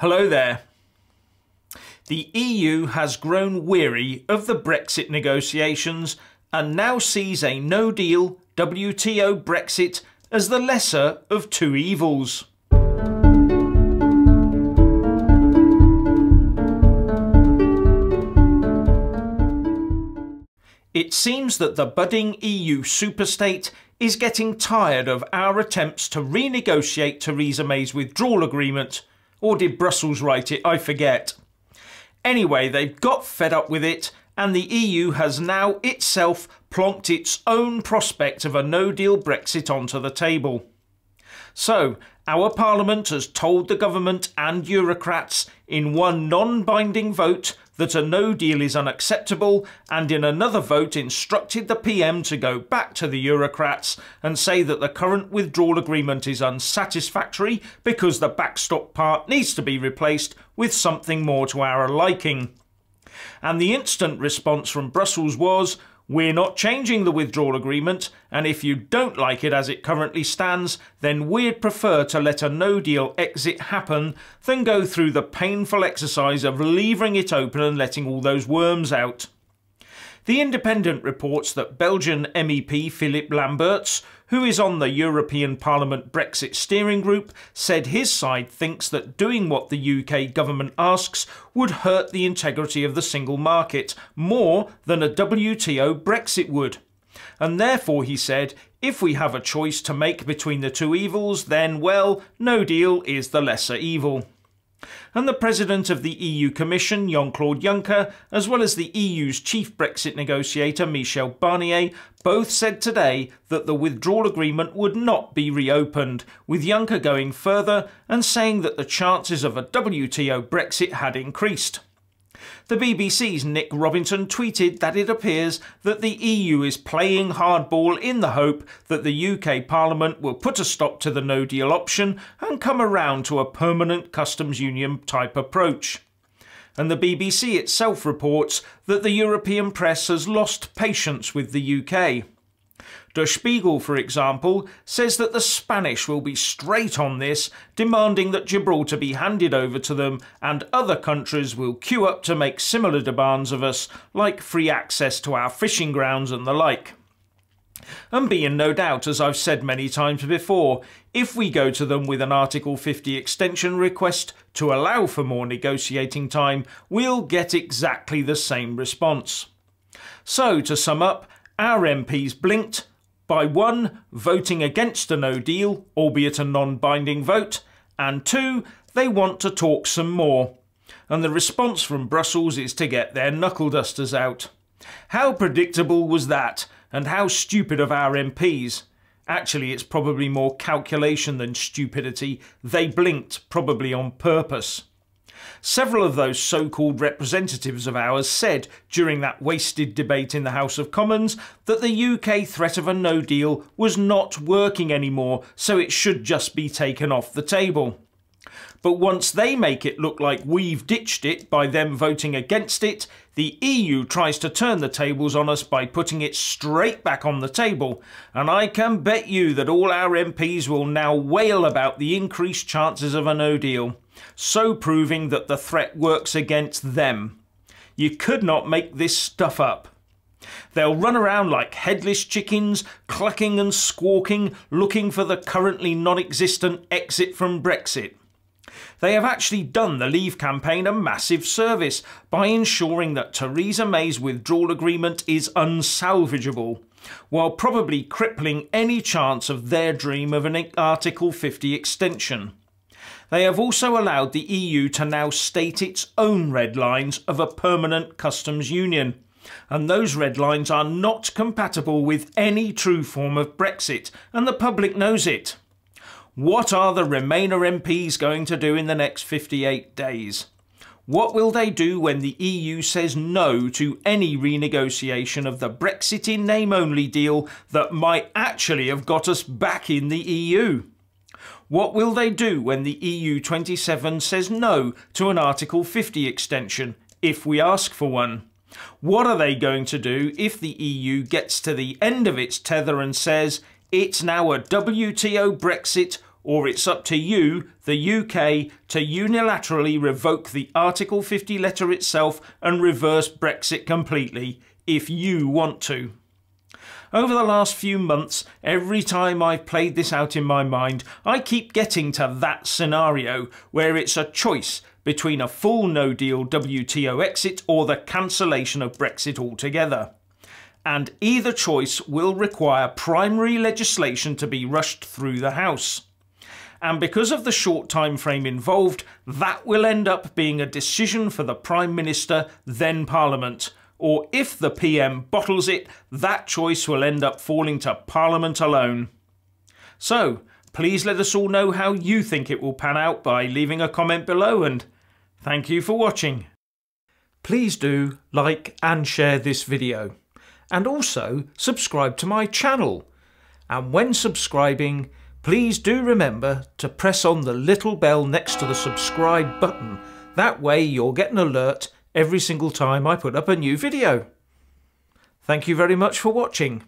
Hello there. The EU has grown weary of the Brexit negotiations and now sees a no-deal WTO Brexit as the lesser of two evils. It seems that the budding EU superstate is getting tired of our attempts to renegotiate Theresa May's withdrawal agreement. Or did Brussels write it? I forget. Anyway, they've got fed up with it, and the EU has now itself plonked its own prospect of a no-deal Brexit onto the table. So, our Parliament has told the government and Eurocrats in one non-binding vote that a no-deal is unacceptable, and in another vote instructed the PM to go back to the Eurocrats and say that the current withdrawal agreement is unsatisfactory because the backstop part needs to be replaced with something more to our liking. And the instant response from Brussels was, "We're not changing the withdrawal agreement, and if you don't like it as it currently stands, then we'd prefer to let a no-deal exit happen than go through the painful exercise of leaving it open and letting all those worms out." The Independent reports that Belgian MEP Philippe Lamberts, who is on the European Parliament Brexit steering group, said his side thinks that doing what the UK government asks would hurt the integrity of the single market more than a WTO Brexit would. And therefore, he said, if we have a choice to make between the two evils, then, well, no deal is the lesser evil. And the President of the EU Commission, Jean-Claude Juncker, as well as the EU's chief Brexit negotiator, Michel Barnier, both said today that the withdrawal agreement would not be reopened, with Juncker going further and saying that the chances of a WTO Brexit had increased. The BBC's Nick Robinson tweeted that it appears that the EU is playing hardball in the hope that the UK Parliament will put a stop to the no-deal option and come around to a permanent customs union type approach. And the BBC itself reports that the European press has lost patience with the UK. Der Spiegel, for example, says that the Spanish will be straight on this, demanding that Gibraltar be handed over to them, and other countries will queue up to make similar demands of us, like free access to our fishing grounds and the like. And be in no doubt, as I've said many times before, if we go to them with an Article 50 extension request to allow for more negotiating time, we'll get exactly the same response. So, to sum up, our MPs blinked by 1. Voting against a no-deal, albeit a non-binding vote, and 2. They want to talk some more. And the response from Brussels is to get their knuckle dusters out. How predictable was that, and how stupid of our MPs. Actually, it's probably more calculation than stupidity. They blinked, probably on purpose. Several of those so-called representatives of ours said during that wasted debate in the House of Commons that the UK threat of a no-deal was not working anymore, so it should just be taken off the table. But once they make it look like we've ditched it by them voting against it, the EU tries to turn the tables on us by putting it straight back on the table, and I can bet you that all our MPs will now wail about the increased chances of a no-deal, so proving that the threat works against them. You could not make this stuff up. They'll run around like headless chickens, clucking and squawking, looking for the currently non-existent exit from Brexit. They have actually done the Leave campaign a massive service by ensuring that Theresa May's withdrawal agreement is unsalvageable, while probably crippling any chance of their dream of an Article 50 extension. They have also allowed the EU to now state its own red lines of a permanent customs union, and those red lines are not compatible with any true form of Brexit, and the public knows it. What are the Remainer MPs going to do in the next 58 days? What will they do when the EU says no to any renegotiation of the Brexit in name-only deal that might actually have got us back in the EU? What will they do when the EU 27 says no to an Article 50 extension, if we ask for one? What are they going to do if the EU gets to the end of its tether and says it's now a WTO Brexit or it's up to you, the UK, to unilaterally revoke the Article 50 letter itself and reverse Brexit completely, if you want to. Over the last few months, every time I've played this out in my mind, I keep getting to that scenario where it's a choice between a full no-deal WTO exit or the cancellation of Brexit altogether. And either choice will require primary legislation to be rushed through the House. And because of the short time frame involved, that will end up being a decision for the Prime Minister, then Parliament. Or if the PM bottles it, that choice will end up falling to Parliament alone. So, please let us all know how you think it will pan out by leaving a comment below, and thank you for watching. Please do like and share this video, and also subscribe to my channel. And when subscribing, please do remember to press on the little bell next to the subscribe button. That way you'll get an alert every single time I put up a new video. Thank you very much for watching.